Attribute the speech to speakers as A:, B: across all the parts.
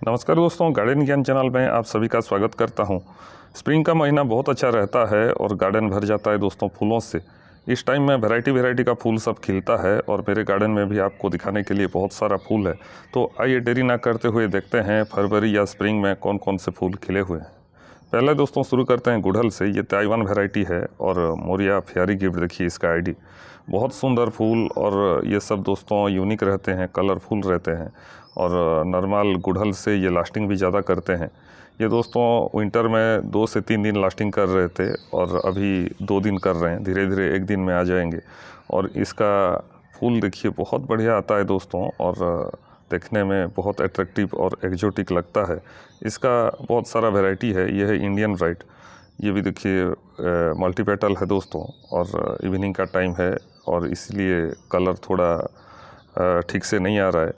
A: नमस्कार दोस्तों, गार्डन ज्ञान चैनल में आप सभी का स्वागत करता हूं। स्प्रिंग का महीना बहुत अच्छा रहता है और गार्डन भर जाता है दोस्तों फूलों से। इस टाइम में वैरायटी का फूल सब खिलता है और मेरे गार्डन में भी आपको दिखाने के लिए बहुत सारा फूल है। तो आइए देरी ना करते हुए देखते हैं फरवरी या स्प्रिंग में कौन कौन से फूल खिले हुए हैं। पहले दोस्तों शुरू करते हैं गुड़हल से। ये ताइवान वैरायटी है और मोरिया फ्यारी गिफ्ट देखिए इसका आईडी। बहुत सुंदर फूल और ये सब दोस्तों यूनिक रहते हैं, कलरफुल रहते हैं और नॉर्मल गुड़हल से ये लास्टिंग भी ज़्यादा करते हैं। ये दोस्तों विंटर में 2 से 3 दिन लास्टिंग कर रहे थे और अभी 2 दिन कर रहे हैं, धीरे धीरे 1 दिन में आ जाएंगे। और इसका फूल देखिए बहुत बढ़िया आता है दोस्तों और देखने में बहुत अट्रैक्टिव और एक्जोटिक लगता है। इसका बहुत सारा वैरायटी है। ये है इंडियन वाइट। ये भी देखिए मल्टीपेटल है दोस्तों और इवनिंग का टाइम है और इसलिए कलर थोड़ा ठीक से नहीं आ रहा है।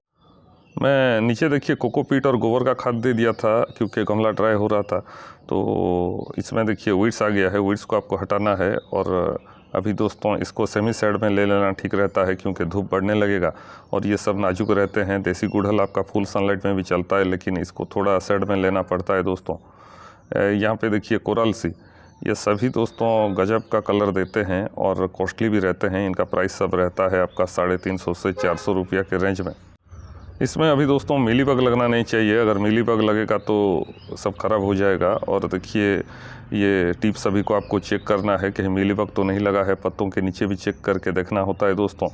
A: मैं नीचे देखिए कोकोपीट और गोबर का खाद दे दिया था क्योंकि गमला ड्राई हो रहा था। तो इसमें देखिए वीड्स आ गया है, वीड्स को आपको हटाना है और अभी दोस्तों इसको सेमी शेड में ले लेना ठीक रहता है क्योंकि धूप बढ़ने लगेगा और ये सब नाजुक रहते हैं। देसी गुड़हल आपका फुल सनलाइट में भी चलता है लेकिन इसको थोड़ा शेड में लेना पड़ता है दोस्तों। यहाँ पे देखिए कोरल सी, ये सभी दोस्तों गजब का कलर देते हैं और कॉस्टली भी रहते हैं। इनका प्राइस सब रहता है आपका 350 से 400 रुपया के रेंज में। इसमें अभी दोस्तों मीलीबग लगना नहीं चाहिए, अगर मीलीबग लगेगा तो सब खराब हो जाएगा। और देखिए ये टिप सभी को आपको चेक करना है कि मीलीबग तो नहीं लगा है, पत्तों के नीचे भी चेक करके देखना होता है दोस्तों।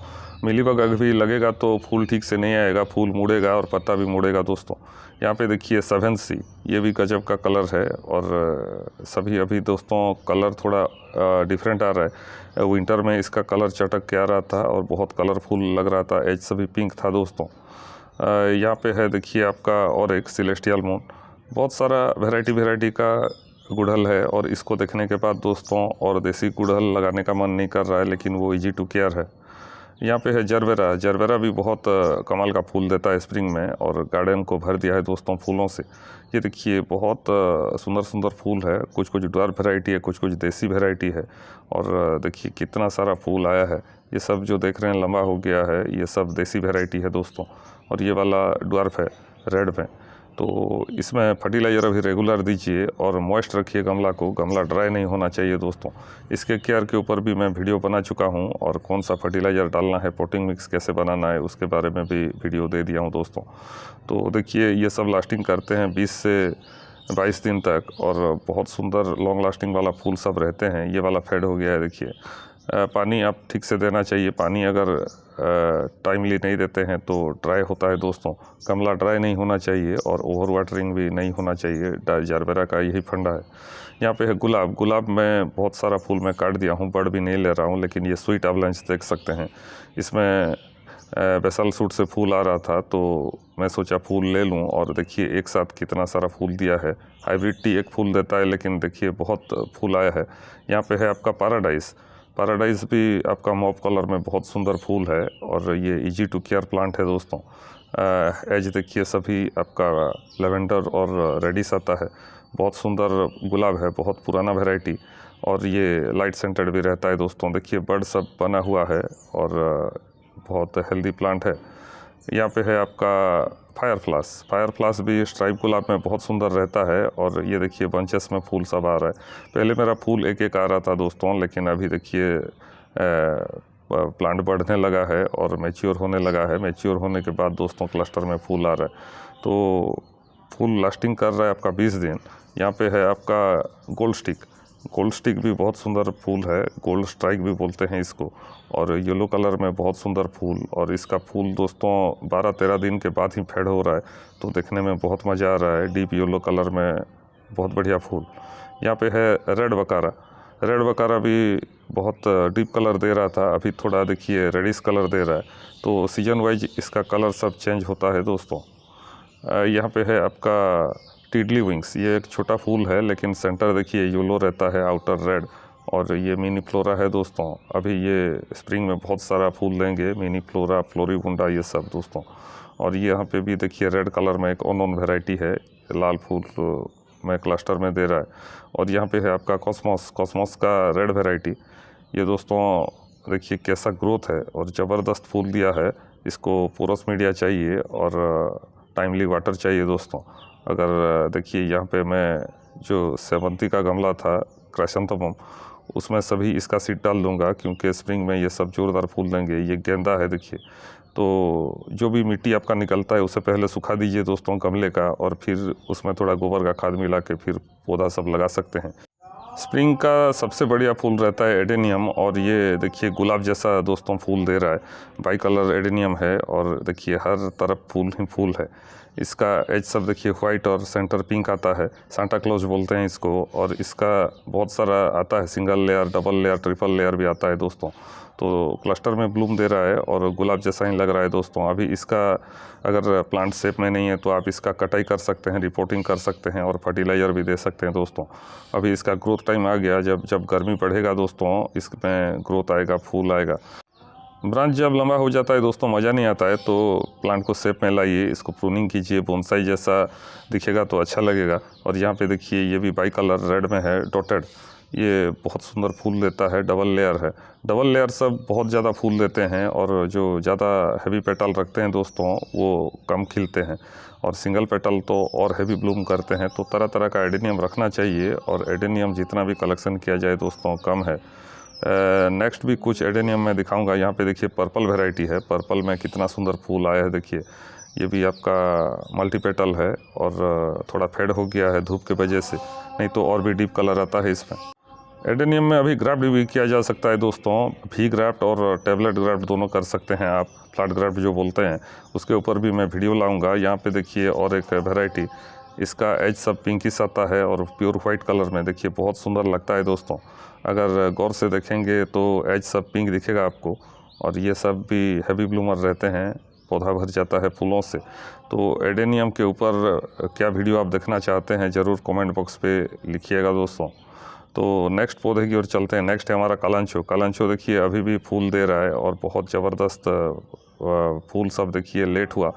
A: मीलीबग अगर भी लगेगा तो फूल ठीक से नहीं आएगा, फूल मुड़ेगा और पत्ता भी मुड़ेगा दोस्तों। यहाँ पे देखिए 7C, ये भी गजब का कलर है और सभी अभी दोस्तों कलर थोड़ा डिफरेंट आ रहा है। विंटर में इसका कलर चटक के आ रहा था और बहुत कलरफुल लग रहा था, एज सभी पिंक था दोस्तों। यहाँ पे है देखिए आपका और एक सेलेस्टियल मून। बहुत सारा वैरायटी का गुड़हल है और इसको देखने के बाद दोस्तों और देसी गुड़हल लगाने का मन नहीं कर रहा है, लेकिन वो इजी टू केयर है। यहाँ पे है जरबेरा। जरबेरा भी बहुत कमाल का फूल देता है स्प्रिंग में और गार्डन को भर दिया है दोस्तों फूलों से। ये देखिए बहुत सुंदर फूल है। कुछ ड्वार्फ वैरायटी है, कुछ देसी वैरायटी है और देखिए कितना सारा फूल आया है। ये सब जो देख रहे हैं लंबा हो गया है, ये सब देसी वैरायटी है दोस्तों। और ये वाला ड्वार्फ है रेड में। तो इसमें फर्टिलाइज़र अभी रेगुलर दीजिए और मॉइस्ट रखिए गमला को। गमला ड्राई नहीं होना चाहिए दोस्तों। इसके केयर के ऊपर भी मैं वीडियो बना चुका हूं और कौन सा फर्टिलाइज़र डालना है, पोटिंग मिक्स कैसे बनाना है, उसके बारे में भी वीडियो दे दिया हूं दोस्तों। तो देखिए ये सब लास्टिंग करते हैं 20 से 22 दिन तक और बहुत सुंदर लॉन्ग लास्टिंग वाला फूल सब रहते हैं। ये वाला फेड हो गया है देखिए। पानी आप ठीक से देना चाहिए। पानी अगर टाइमली नहीं देते हैं तो ड्राई होता है दोस्तों। गमला ड्राई नहीं होना चाहिए और ओवर वाटरिंग भी नहीं होना चाहिए। जारबेरा का यही फंडा है। यहाँ पे है गुलाब। गुलाब में बहुत सारा फूल मैं काट दिया हूँ, बड़ भी नहीं ले रहा हूँ, लेकिन ये स्वीट अवलंच देख सकते हैं। इसमें बेसल सूट से फूल आ रहा था तो मैं सोचा फूल ले लूँ और देखिए एक साथ कितना सारा फूल दिया है। हाइब्रिड टी एक फूल देता है लेकिन देखिए बहुत फूल आया है। यहाँ पे है आपका पैराडाइज। पैराडाइज भी आपका मॉव कलर में बहुत सुंदर फूल है और ये इजी टू केयर प्लांट है दोस्तों। एज देखिए सभी आपका लेवेंडर और रेडिस आता है। बहुत सुंदर गुलाब है, बहुत पुराना वैरायटी और ये लाइट सेंटेड भी रहता है दोस्तों। देखिए बर्ड सब बना हुआ है और बहुत हेल्दी प्लांट है। यहाँ पे है आपका फायरफ्लास। फायरफ्लास भी स्ट्राइप गुलाब में बहुत सुंदर रहता है और ये देखिए बंचेस में फूल सब आ रहा है। पहले मेरा फूल एक आ रहा था दोस्तों, लेकिन अभी देखिए प्लांट बढ़ने लगा है और मैच्योर होने लगा है। मैच्योर होने के बाद दोस्तों क्लस्टर में फूल आ रहा है। तो फूल लास्टिंग कर रहा है आपका 20 दिन। यहाँ पे है आपका गोल्ड स्टिक। गोल्ड स्टिक भी बहुत सुंदर फूल है, गोल्ड स्ट्राइक भी बोलते हैं इसको और येलो कलर में बहुत सुंदर फूल। और इसका फूल दोस्तों 12-13 दिन के बाद ही फेड हो रहा है तो देखने में बहुत मज़ा आ रहा है। डीप येलो कलर में बहुत बढ़िया फूल। यहाँ पे है रेड बकारा। रेड बकारा भी बहुत डीप कलर दे रहा था, अभी थोड़ा देखिए रेडिश कलर दे रहा है। तो सीजन वाइज इसका कलर सब चेंज होता है दोस्तों। यहाँ पे है आपका टिडली विंग्स। ये एक छोटा फूल है लेकिन सेंटर देखिए येलो रहता है, आउटर रेड। और ये मिनी फ्लोरा है दोस्तों। अभी ये स्प्रिंग में बहुत सारा फूल देंगे, मिनी फ्लोरा, फ्लोरीबुंडा, ये सब दोस्तों। और ये यहाँ पे भी देखिए रेड कलर में एक अननोन वैरायटी है, लाल फूल में क्लस्टर में दे रहा है। और यहाँ पे है आपका कॉस्मोस। कॉस्मोस का रेड वैरायटी। ये दोस्तों देखिए कैसा ग्रोथ है और ज़बरदस्त फूल दिया है। इसको पोरस मीडिया चाहिए और टाइमली वाटर चाहिए दोस्तों। अगर देखिए यहाँ पे मैं जो सेवंती का गमला था क्राइसेंथेमम, उसमें सभी इसका सीड डाल दूँगा, क्योंकि स्प्रिंग में ये सब जोरदार फूल देंगे। ये गेंदा है देखिए, तो जो भी मिट्टी आपका निकलता है उसे पहले सुखा दीजिए दोस्तों गमले का, और फिर उसमें थोड़ा गोबर का खाद मिला के फिर पौधा सब लगा सकते हैं। स्प्रिंग का सबसे बढ़िया फूल रहता है एडेनियम, और ये देखिए गुलाब जैसा दोस्तों फूल दे रहा है। बाई कलर एडेनियम है, और देखिए हर तरफ फूल ही फूल है। इसका एज सब देखिए वाइट और सेंटर पिंक आता है, सांता क्लॉज बोलते हैं इसको। और इसका बहुत सारा आता है, single layer, double layer, triple layer भी आता है दोस्तों। तो क्लस्टर में ब्लूम दे रहा है और गुलाब जैसा ही लग रहा है दोस्तों। अभी इसका अगर प्लांट शेप में नहीं है तो आप इसका कटाई कर सकते हैं, रिपोर्टिंग कर सकते हैं और फर्टिलाइज़र भी दे सकते हैं दोस्तों। अभी इसका ग्रोथ टाइम आ गया, जब गर्मी बढ़ेगा दोस्तों इसमें ग्रोथ आएगा, फूल आएगा। ब्रांच जब लंबा हो जाता है दोस्तों मज़ा नहीं आता है, तो प्लांट को शेप में लाइए, इसको प्रूनिंग कीजिए, बोनसाई जैसा दिखेगा तो अच्छा लगेगा। और यहाँ पे देखिए ये भी बाई कलर रेड में है डॉटेड, ये बहुत सुंदर फूल देता है। डबल लेयर है, डबल लेयर सब बहुत ज़्यादा फूल देते हैं, और जो ज़्यादा हैवी पेटल रखते हैं दोस्तों वो कम खिलते हैं, और सिंगल पेटल तो और हैवी ब्लूम करते हैं। तो तरह तरह का एडेनियम रखना चाहिए, और एडेनियम जितना भी कलेक्शन किया जाए दोस्तों कम है। नेक्स्ट भी कुछ एडेनियम मैं दिखाऊंगा। यहाँ पे देखिए पर्पल वैरायटी है, पर्पल में कितना सुंदर फूल आया है देखिए। ये भी आपका मल्टीपेटल है, और थोड़ा फेड हो गया है धूप के वजह से, नहीं तो और भी डीप कलर आता है इसमें। एडेनियम में अभी ग्राफ्ट भी किया जा सकता है दोस्तों, भी ग्राफ्ट और टैबलेट ग्राफ्ट दोनों कर सकते हैं आप, फ्लैट ग्राफ्ट जो बोलते हैं। उसके ऊपर भी मैं वीडियो लाऊंगा। यहाँ पे देखिए और एक वैरायटी, इसका एज सब पिंकिश आता है और प्योर वाइट कलर में देखिए बहुत सुंदर लगता है दोस्तों। अगर गौर से देखेंगे तो एज सब पिंक दिखेगा आपको, और ये सब भी हैवी ब्लूमर रहते हैं, पौधा भर जाता है फूलों से। तो एडेनियम के ऊपर क्या वीडियो आप देखना चाहते हैं ज़रूर कमेंट बॉक्स पे लिखिएगा दोस्तों। तो नेक्स्ट पौधे की ओर चलते हैं। नेक्स्ट है हमारा कालांचो। कालांचो देखिए अभी भी फूल दे रहा है, और बहुत ज़बरदस्त फूल सब देखिए लेट हुआ,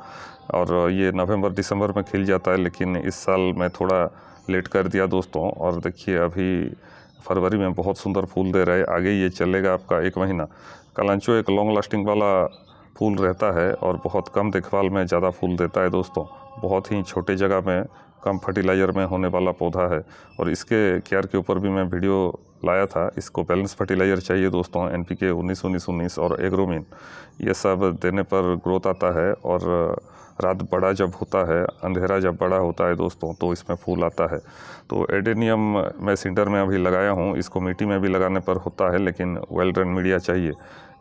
A: और ये नवंबर दिसंबर में खिल जाता है, लेकिन इस साल मैं थोड़ा लेट कर दिया दोस्तों। और देखिए अभी फरवरी में बहुत सुंदर फूल दे रहा है, आगे ये चलेगा आपका 1 महीना। कालांचो एक लॉन्ग लास्टिंग वाला फूल रहता है, और बहुत कम देखभाल में ज़्यादा फूल देता है दोस्तों। बहुत ही छोटे जगह में कम फर्टिलाइज़र में होने वाला पौधा है, और इसके केयर के ऊपर भी मैं वीडियो लाया था। इसको बैलेंस फर्टिलाइज़र चाहिए दोस्तों, NPK 19-19-19 और एग्रोमीन, ये सब देने पर ग्रोथ आता है। और रात बड़ा जब होता है, अंधेरा जब बड़ा होता है दोस्तों, तो इसमें फूल आता है। तो एडेनियम मैं सिंटर में अभी लगाया हूँ, इसको मिट्टी में भी लगाने पर होता है, लेकिन वेल ड्रेन मीडिया चाहिए।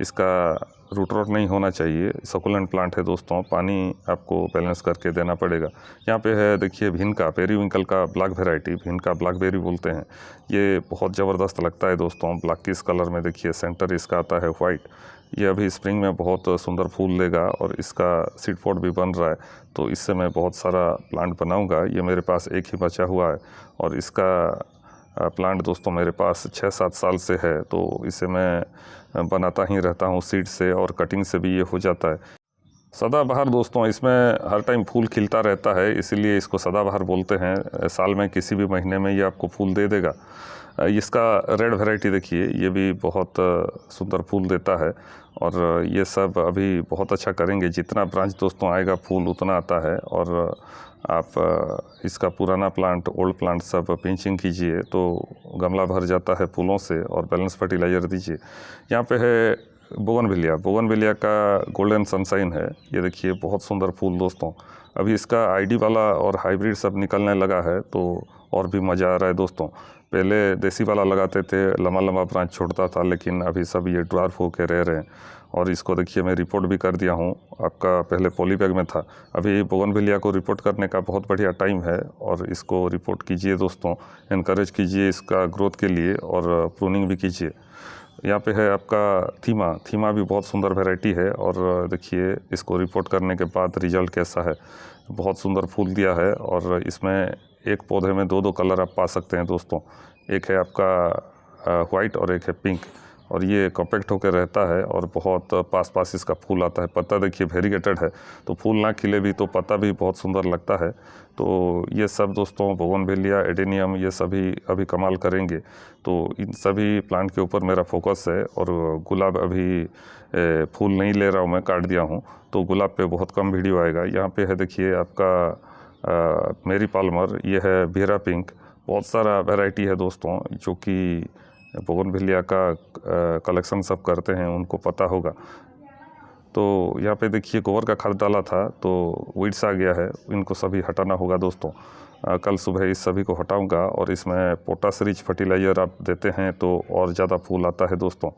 A: इसका रूट रॉट नहीं होना चाहिए। सकुलेंट प्लांट है दोस्तों, पानी आपको बैलेंस करके देना पड़ेगा। यहाँ पे है देखिए भिनका, पेरीविंकल का ब्लैक वैरायटी, भिनका ब्लैकबेरी बोलते हैं। ये बहुत ज़बरदस्त लगता है दोस्तों, ब्लैकिश कलर में देखिए, सेंटर इसका आता है वाइट। ये अभी स्प्रिंग में बहुत सुंदर फूल देगा, और इसका सीड पॉट भी बन रहा है, तो इससे मैं बहुत सारा प्लांट बनाऊंगा। ये मेरे पास एक ही बचा हुआ है, और इसका प्लांट दोस्तों मेरे पास 6-7 साल से है, तो इसे मैं बनाता ही रहता हूँ सीड से, और कटिंग से भी ये हो जाता है। सदाबहार दोस्तों, इसमें हर टाइम फूल खिलता रहता है, इसीलिए इसको सदाबहार बोलते हैं। साल में किसी भी महीने में ये आपको फूल दे देगा। इसका रेड वैरायटी देखिए, ये भी बहुत सुंदर फूल देता है, और ये सब अभी बहुत अच्छा करेंगे। जितना ब्रांच दोस्तों आएगा फूल उतना आता है। और आप इसका पुराना प्लांट, ओल्ड प्लांट सब पिंचिंग कीजिए तो गमला भर जाता है फूलों से, और बैलेंस फर्टिलाइज़र दीजिए। यहाँ पे है बोगनविलिया का गोल्डन सनशाइन है। ये देखिए बहुत सुंदर फूल दोस्तों। अभी इसका ID वाला और हाइब्रिड सब निकलने लगा है, तो और भी मज़ा आ रहा है दोस्तों। पहले देसी वाला लगाते थे, लंबा लंबा ब्रांच छोड़ता था, लेकिन अभी सब ये ड्वार्फ होके रह रहे हैं। और इसको देखिए मैं रिपोर्ट भी कर दिया हूँ, आपका पहले पॉलीबैग में था। अभी बोगनविलिया को रिपोर्ट करने का बहुत बढ़िया टाइम है, और इसको रिपोर्ट कीजिए दोस्तों, इनकरेज कीजिए इसका ग्रोथ के लिए, और प्रूनिंग भी कीजिए। यहाँ पे है आपका थीमा भी बहुत सुंदर वैरायटी है, और देखिए इसको रिपोर्ट करने के बाद रिजल्ट कैसा है। बहुत सुंदर फूल दिया है, और इसमें एक पौधे में 2-2 कलर आप पा सकते हैं दोस्तों। एक है आपका वाइट और एक है पिंक, और ये कॉम्पैक्ट होकर रहता है और बहुत पास पास इसका फूल आता है। पत्ता देखिए वेरीगेटेड है, तो फूल ना खिले भी तो पत्ता भी बहुत सुंदर लगता है। तो ये सब दोस्तों बोगनवेलिया, एडेनियम, ये सभी अभी कमाल करेंगे। तो इन सभी प्लांट के ऊपर मेरा फोकस है। और गुलाब अभी फूल नहीं ले रहा हूँ, मैं काट दिया हूँ, तो गुलाब पे बहुत कम वीडियो आएगा। यहाँ पे है देखिए आपका मेरी पाल्मर, ये है बीरा पिंक। बहुत सारा वैरायटी है दोस्तों, जो कि बोगनवेलिया का कलेक्शन सब करते हैं, उनको पता होगा। तो यहाँ पे देखिए गोबर का खाद डाला था तो वीड्स आ गया है, इनको सभी हटाना होगा दोस्तों। कल सुबह इस सभी को हटाऊंगा और इसमें पोटाश रिच फर्टिलाइज़र आप देते हैं तो और ज़्यादा फूल आता है दोस्तों।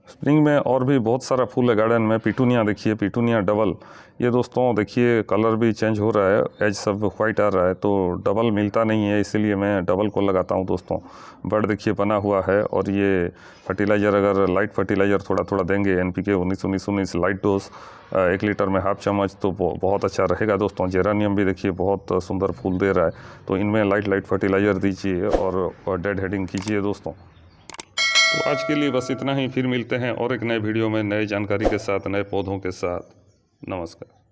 A: स्प्रिंग में और भी बहुत सारा फूल है गार्डन में। पिटूनिया देखिए, पिटूनिया डबल, ये दोस्तों देखिए कलर भी चेंज हो रहा है, एज सब वाइट आ रहा है, तो डबल मिलता नहीं है, इसीलिए मैं डबल को लगाता हूँ दोस्तों। बड देखिए बना हुआ है। और ये फर्टिलाइज़र अगर लाइट फर्टिलाइज़र थोड़ा थोड़ा देंगे, NPK 19-19-19 लाइट डोज 1 लीटर में ½ चम्मच, तो बहुत अच्छा रहेगा दोस्तों। जेरानियम भी देखिए बहुत सुंदर फूल दे रहा है, तो इनमें लाइट फर्टिलाइज़र दीजिए और डेड हेडिंग कीजिए दोस्तों। तो आज के लिए बस इतना ही, फिर मिलते हैं और एक नए वीडियो में नए जानकारी के साथ, नए पौधों के साथ। नमस्कार।